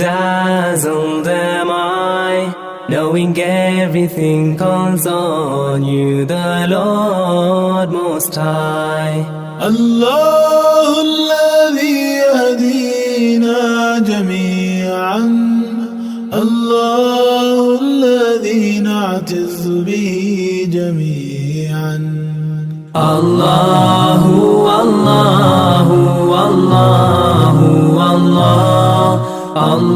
dazzled am I, knowing everything calls on you, the Lord Most High. الله الذي يهدينا جميعا، الله الذي نعتز به جميعا. الله الله الله الله الله.